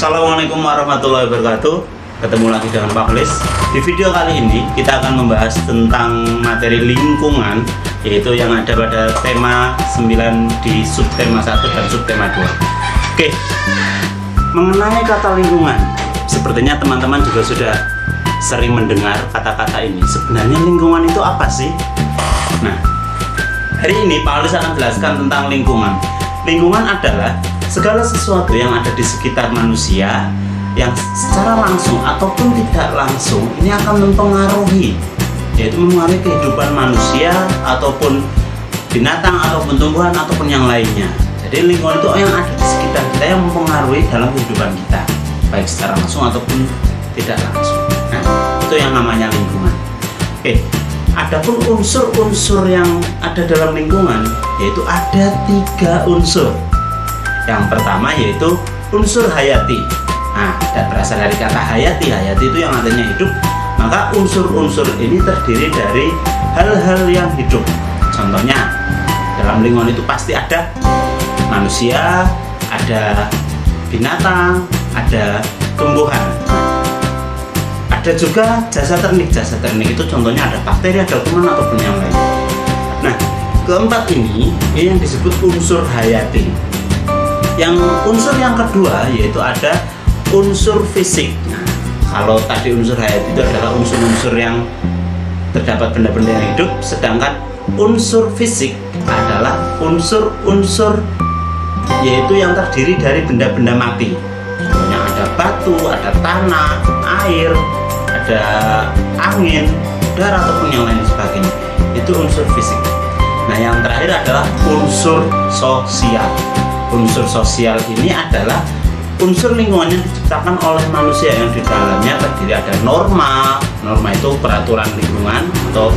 Assalamualaikum warahmatullahi wabarakatuh. Ketemu lagi dengan Pak Klis. Di video kali ini kita akan membahas tentang materi lingkungan, yaitu yang ada pada tema 9 di subtema 1 dan subtema 2. Oke, mengenai kata lingkungan, sepertinya teman-teman juga sudah sering mendengar kata-kata ini. Sebenarnya lingkungan itu apa sih? Nah, hari ini Pak Klis akan jelaskan tentang lingkungan. Lingkungan adalah segala sesuatu yang ada di sekitar manusia yang secara langsung ataupun tidak langsung ini akan mempengaruhi, yaitu mempengaruhi kehidupan manusia ataupun binatang ataupun tumbuhan ataupun yang lainnya. Jadi lingkungan itu yang ada di sekitar kita yang mempengaruhi dalam kehidupan kita, baik secara langsung ataupun tidak langsung. Nah, itu yang namanya lingkungan. Oke, adapun unsur-unsur yang ada dalam lingkungan, yaitu ada 3 unsur. Yang pertama yaitu unsur hayati. Nah, dan berasal dari kata hayati. Hayati itu yang artinya hidup. Maka unsur-unsur ini terdiri dari hal-hal yang hidup. Contohnya, dalam lingkungan itu pasti ada manusia, ada binatang, ada tumbuhan. Ada juga jasa ternik. Jasa ternik itu contohnya ada bakteri, ada kuman ataupun yang lain. Nah, keempat ini yang disebut unsur hayati. Yang unsur yang kedua yaitu ada unsur fisik. Nah, kalau tadi unsur hayati itu adalah unsur-unsur yang terdapat benda-benda yang hidup, sedangkan unsur fisik adalah unsur-unsur yaitu yang terdiri dari benda-benda mati. Contohnya ada batu, ada tanah, air, ada angin, udara ataupun yang lain sebagainya. Itu unsur fisik. Nah, yang terakhir adalah unsur sosial. Unsur sosial ini adalah unsur lingkungan yang diciptakan oleh manusia yang di dalamnya terdiri ada norma. Norma itu peraturan lingkungan atau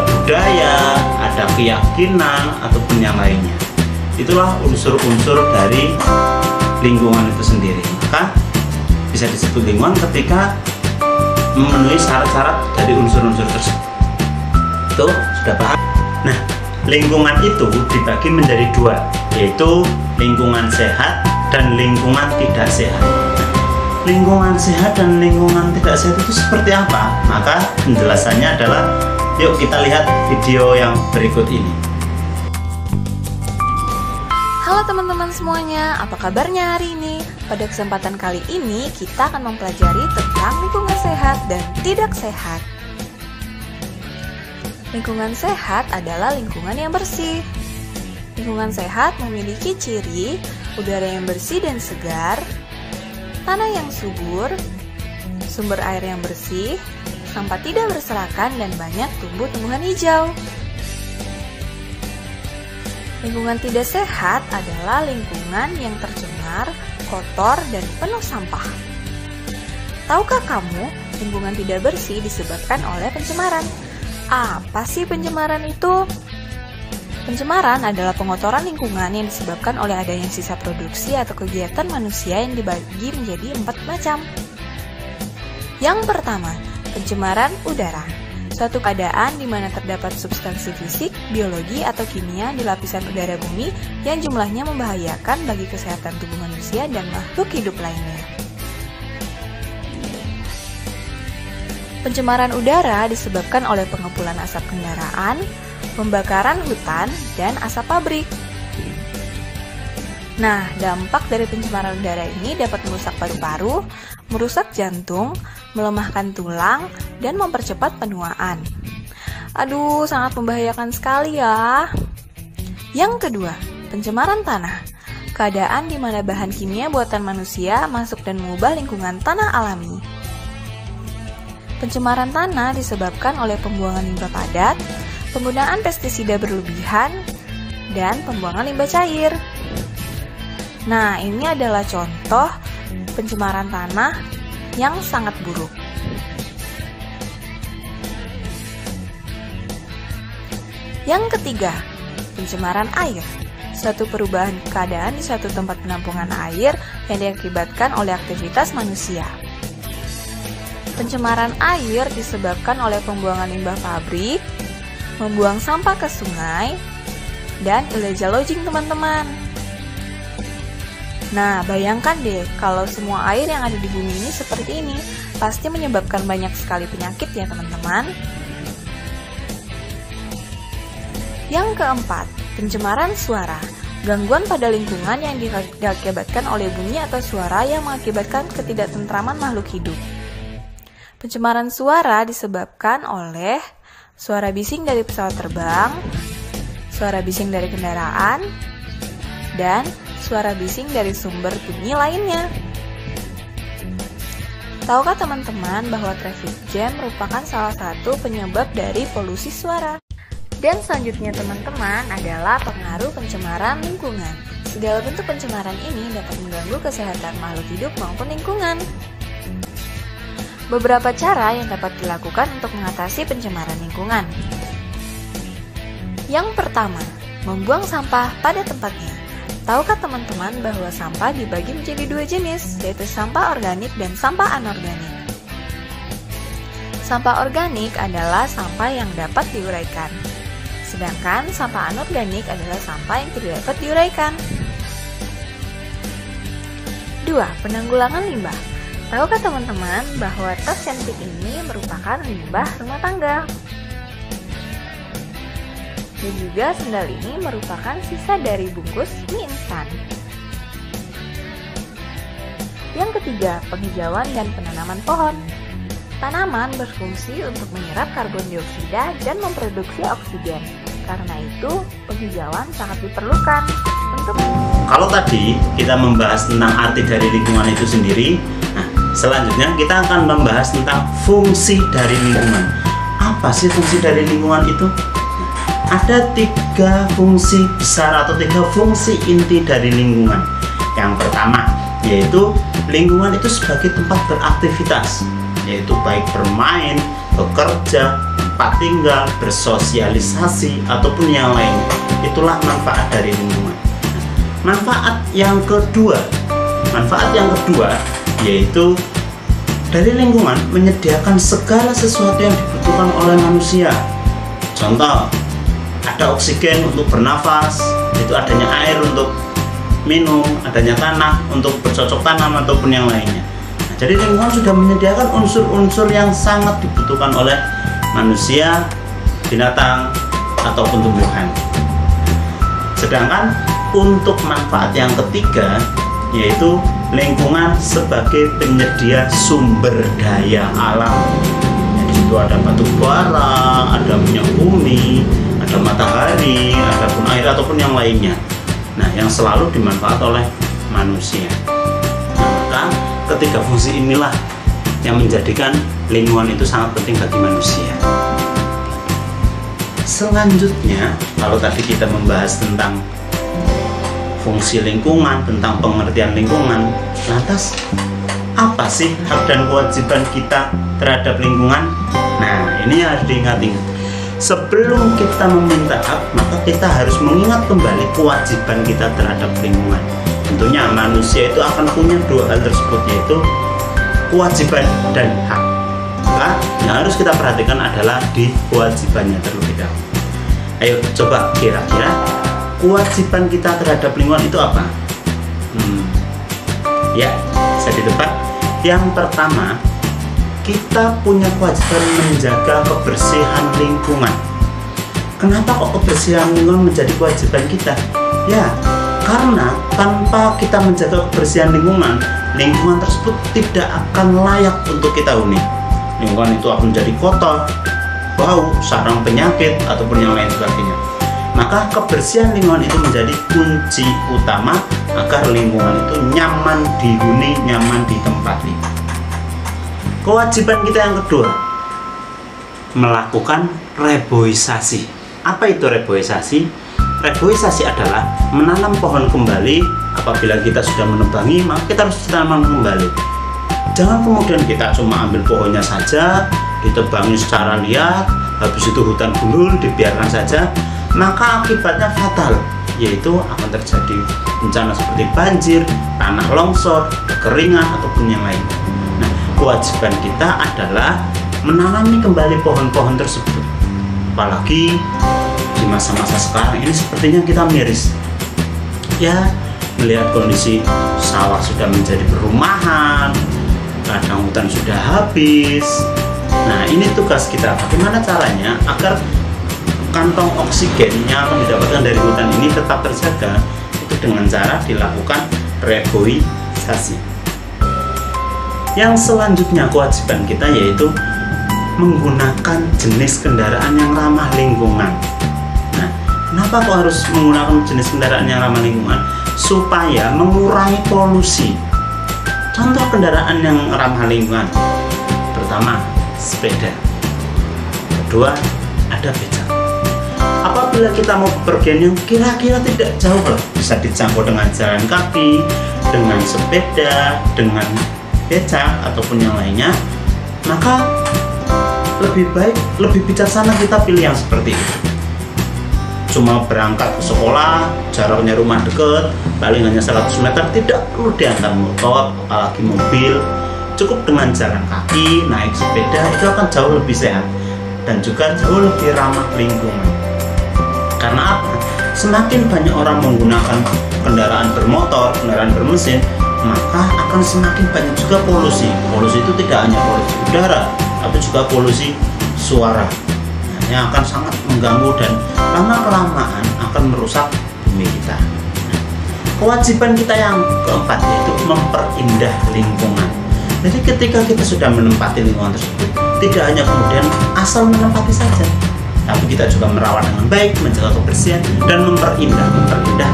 budaya, ada keyakinan ataupun yang lainnya. Itulah unsur-unsur dari lingkungan itu sendiri. Maka bisa disebut lingkungan ketika memenuhi syarat-syarat dari unsur-unsur tersebut. Itu sudah paham? Nah, lingkungan itu dibagi menjadi 2, yaitu lingkungan sehat dan lingkungan tidak sehat. Lingkungan sehat dan lingkungan tidak sehat itu seperti apa? Maka penjelasannya adalah, yuk kita lihat video yang berikut ini. Halo teman-teman semuanya, apa kabarnya hari ini? Pada kesempatan kali ini kita akan mempelajari tentang lingkungan sehat dan tidak sehat. Lingkungan sehat adalah lingkungan yang bersih. Lingkungan sehat memiliki ciri udara yang bersih dan segar, tanah yang subur, sumber air yang bersih, sampah tidak berserakan, dan banyak tumbuh-tumbuhan hijau. Lingkungan tidak sehat adalah lingkungan yang tercemar, kotor, dan penuh sampah. Tahukah kamu, lingkungan tidak bersih disebabkan oleh pencemaran? Apa sih pencemaran itu? Pencemaran adalah pengotoran lingkungan yang disebabkan oleh adanya sisa produksi atau kegiatan manusia yang dibagi menjadi 4 macam. Yang pertama, pencemaran udara. Suatu keadaan di mana terdapat substansi fisik, biologi, atau kimia di lapisan udara bumi yang jumlahnya membahayakan bagi kesehatan tubuh manusia dan makhluk hidup lainnya. Pencemaran udara disebabkan oleh pengepulan asap kendaraan, pembakaran hutan, dan asap pabrik. Nah, dampak dari pencemaran udara ini dapat merusak paru-paru, merusak jantung, melemahkan tulang, dan mempercepat penuaan. Aduh, sangat membahayakan sekali ya. Yang kedua, pencemaran tanah. Keadaan di mana bahan kimia buatan manusia masuk dan mengubah lingkungan tanah alami. Pencemaran tanah disebabkan oleh pembuangan limbah padat, penggunaan pestisida berlebihan, dan pembuangan limbah cair. Nah, ini adalah contoh pencemaran tanah yang sangat buruk. Yang ketiga, pencemaran air. Suatu perubahan keadaan di suatu tempat penampungan air yang diakibatkan oleh aktivitas manusia. Pencemaran air disebabkan oleh pembuangan limbah pabrik, membuang sampah ke sungai, dan illegal logging, teman-teman. Nah, bayangkan deh kalau semua air yang ada di bumi ini seperti ini, pasti menyebabkan banyak sekali penyakit ya teman-teman. Yang keempat, pencemaran suara. Gangguan pada lingkungan yang diakibatkan oleh bunyi atau suara yang mengakibatkan ketidaktentraman makhluk hidup. Pencemaran suara disebabkan oleh suara bising dari pesawat terbang, suara bising dari kendaraan, dan suara bising dari sumber bunyi lainnya. Tahukah teman-teman bahwa traffic jam merupakan salah satu penyebab dari polusi suara? Dan selanjutnya teman-teman adalah pengaruh pencemaran lingkungan. Segala bentuk pencemaran ini dapat mengganggu kesehatan makhluk hidup maupun lingkungan. Beberapa cara yang dapat dilakukan untuk mengatasi pencemaran lingkungan. Yang pertama, membuang sampah pada tempatnya. Tahukah teman-teman bahwa sampah dibagi menjadi dua jenis, yaitu sampah organik dan sampah anorganik? Sampah organik adalah sampah yang dapat diuraikan. Sedangkan sampah anorganik adalah sampah yang tidak dapat diuraikan. 2. Penanggulangan limbah. Tahukah teman-teman bahwa tas cantik ini merupakan limbah rumah tangga? Dan juga sendal ini merupakan sisa dari bungkus mie instan. Yang ketiga, penghijauan dan penanaman pohon. Tanaman berfungsi untuk menyerap karbon dioksida dan memproduksi oksigen. Karena itu, penghijauan sangat diperlukan untuk... Kalau tadi kita membahas tentang arti dari lingkungan itu sendiri, nah selanjutnya kita akan membahas tentang fungsi dari lingkungan. Apa sih fungsi dari lingkungan itu? Ada 3 fungsi besar atau 3 fungsi inti dari lingkungan. Yang pertama, yaitu lingkungan itu sebagai tempat beraktivitas, yaitu baik bermain, bekerja, tempat tinggal, bersosialisasi, ataupun yang lain. Itulah manfaat dari lingkungan. Manfaat yang kedua yaitu dari lingkungan menyediakan segala sesuatu yang dibutuhkan oleh manusia. Contoh, ada oksigen untuk bernafas, itu adanya air untuk minum, adanya tanah untuk bercocok tanam ataupun yang lainnya. Jadi lingkungan sudah menyediakan unsur-unsur yang sangat dibutuhkan oleh manusia, binatang, ataupun tumbuhan. Sedangkan untuk manfaat yang ketiga, yaitu lingkungan sebagai penyedia sumber daya alam. Di situ ada batu bara, ada minyak bumi, ada matahari, ada pun air ataupun yang lainnya. Nah, yang selalu dimanfaat oleh manusia. Maka ketiga fungsi inilah yang menjadikan lingkungan itu sangat penting bagi manusia. Selanjutnya, kalau tadi kita membahas tentang fungsi lingkungan, tentang pengertian lingkungan, lantas apa sih hak dan kewajiban kita terhadap lingkungan? Nah, ini harus diingat-ingat. Sebelum kita meminta hak, maka kita harus mengingat kembali kewajiban kita terhadap lingkungan. Tentunya manusia itu akan punya 2 hal tersebut, yaitu kewajiban dan hak. Maka yang harus kita perhatikan adalah di kewajibannya terlebih dahulu. Ayo coba kira-kira kewajiban kita terhadap lingkungan itu apa? Ya, saya ditebak. Yang pertama, kita punya kewajiban menjaga kebersihan lingkungan. Kenapa kok kebersihan lingkungan menjadi kewajiban kita? Ya, karena tanpa kita menjaga kebersihan lingkungan, lingkungan tersebut tidak akan layak untuk kita huni. Lingkungan itu akan menjadi kotor, bau, sarang penyakit, ataupun yang lain sebagainya. Maka kebersihan lingkungan itu menjadi kunci utama agar lingkungan itu nyaman dihuni, nyaman ditempati. Kewajiban kita yang kedua, melakukan reboisasi. Apa itu reboisasi? Reboisasi adalah menanam pohon kembali. Apabila kita sudah menebangi, maka kita harus tanam kembali. Jangan kemudian kita cuma ambil pohonnya saja, ditebangi secara liar, habis itu hutan gundul dibiarkan saja, maka akibatnya fatal, yaitu akan terjadi bencana seperti banjir, tanah longsor, kekeringan, ataupun yang lain. Nah, kewajiban kita adalah menanami kembali pohon-pohon tersebut. Apalagi di masa-masa sekarang ini sepertinya kita miris. Ya, melihat kondisi sawah sudah menjadi perumahan, ladang hutan sudah habis. Nah, ini tugas kita, bagaimana caranya agar kantong oksigen yang akan didapatkan dari hutan ini tetap terjaga, itu dengan cara dilakukan reboisasi. Yang selanjutnya kewajiban kita yaitu menggunakan jenis kendaraan yang ramah lingkungan. Nah, kenapa kok harus menggunakan jenis kendaraan yang ramah lingkungan? Supaya mengurangi polusi. Contoh kendaraan yang ramah lingkungan: pertama, sepeda; kedua, ada becak. Apabila kita mau bepergian yang kira-kira tidak jauh lah, bisa dijangkau dengan jalan kaki, dengan sepeda, dengan becak ataupun yang lainnya, maka lebih baik, lebih bijaksana kita pilih yang seperti itu. Cuma berangkat ke sekolah, jaraknya rumah dekat, paling hanya 100 meter, tidak perlu diantar motor apalagi mobil. Cukup dengan jalan kaki, naik sepeda, itu akan jauh lebih sehat dan juga jauh lebih ramah lingkungan. Karena apa? Semakin banyak orang menggunakan kendaraan bermotor, kendaraan bermesin, maka akan semakin banyak juga polusi. Polusi itu tidak hanya polusi udara, tapi juga polusi suara. Nah, yang akan sangat mengganggu dan lama-kelamaan akan merusak bumi kita. Nah, kewajiban kita yang keempat yaitu memperindah lingkungan. Jadi ketika kita sudah menempati lingkungan tersebut, tidak hanya kemudian asal menempati saja, tapi kita juga merawat dengan baik, menjaga kebersihan dan memperindah.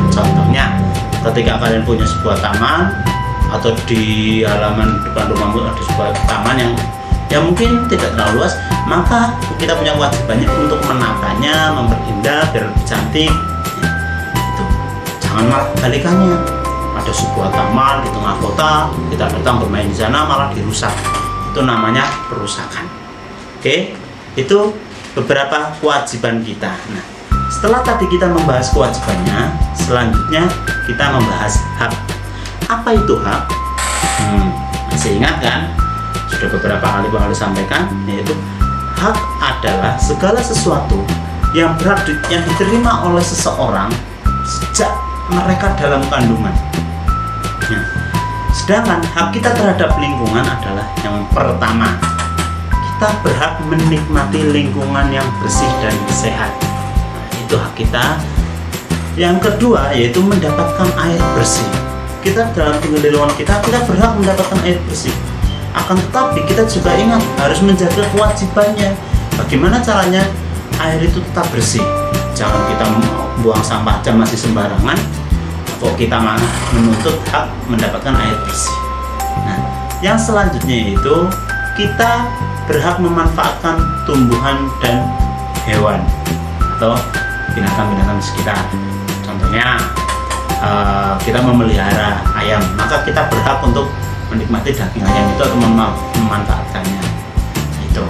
Contohnya, ketika kalian punya sebuah taman atau di halaman depan rumahmu ada sebuah taman yang mungkin tidak terlalu luas, maka kita punya kewajibannya untuk menatanya, memperindah biar lebih cantik. Itu. Jangan malah balikannya. Ada sebuah taman di tengah kota, kita datang bermain di sana malah dirusak. Itu namanya perusakan. Oke, itu beberapa kewajiban kita. Nah, setelah tadi kita membahas kewajibannya, selanjutnya kita membahas hak. Apa itu hak? Masih ingat kan? Sudah beberapa kali Bang Ali sampaikan, yaitu hak adalah segala sesuatu yang diterima oleh seseorang sejak mereka dalam kandungan. Nah, sedangkan hak kita terhadap lingkungan adalah yang pertama, kita berhak menikmati lingkungan yang bersih dan sehat. Nah, itu hak kita. Yang kedua yaitu mendapatkan air bersih. Kita dalam tinggal di lingkungan kita berhak mendapatkan air bersih. Akan tetapi kita juga ingat harus menjaga kewajibannya. Bagaimana caranya air itu tetap bersih? Jangan kita buang sampah aja masih sembarangan, atau kita malah menuntut hak mendapatkan air bersih. Nah, yang selanjutnya itu kita berhak memanfaatkan tumbuhan dan hewan atau binatang-binatang sekitar. Contohnya kita memelihara ayam, maka kita berhak untuk menikmati daging ayam itu atau memanfaatkannya. Itu.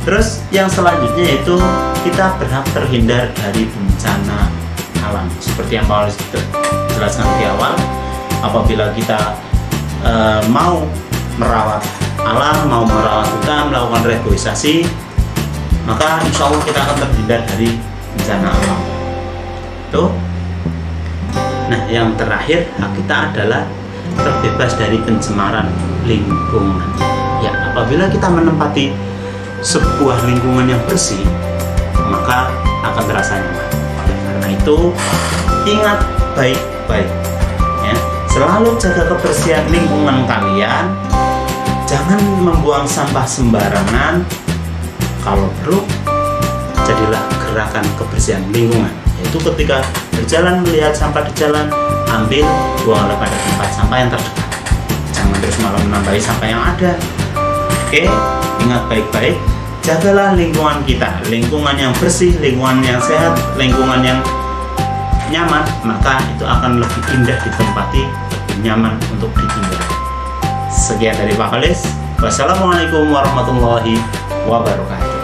Terus yang selanjutnya itu kita berhak terhindar dari bencana alam. Seperti yang Pak jelaskan di awal, apabila kita mau merawat alam, mau merawat hutan, melakukan reboisasi, maka insya Allah kita akan terhindar dari bencana alam. Tuh. Nah, yang terakhir hak kita adalah terbebas dari pencemaran lingkungan. Ya, apabila kita menempati sebuah lingkungan yang bersih, maka akan terasa nyaman. Karena itu, ingat baik-baik, ya, selalu jaga kebersihan lingkungan kalian. Jangan membuang sampah sembarangan. Kalau perlu, jadilah gerakan kebersihan lingkungan. Yaitu ketika berjalan melihat sampah di jalan, ambil, buanglah pada tempat sampah yang terdekat. Jangan terus malah menambahi sampah yang ada. Oke, ingat baik-baik, jagalah lingkungan kita, lingkungan yang bersih, lingkungan yang sehat, lingkungan yang nyaman, maka itu akan lebih indah ditempati, lebih nyaman untuk ditinggal. Sekian dari Pak Khalis. Wassalamualaikum warahmatullahi wabarakatuh.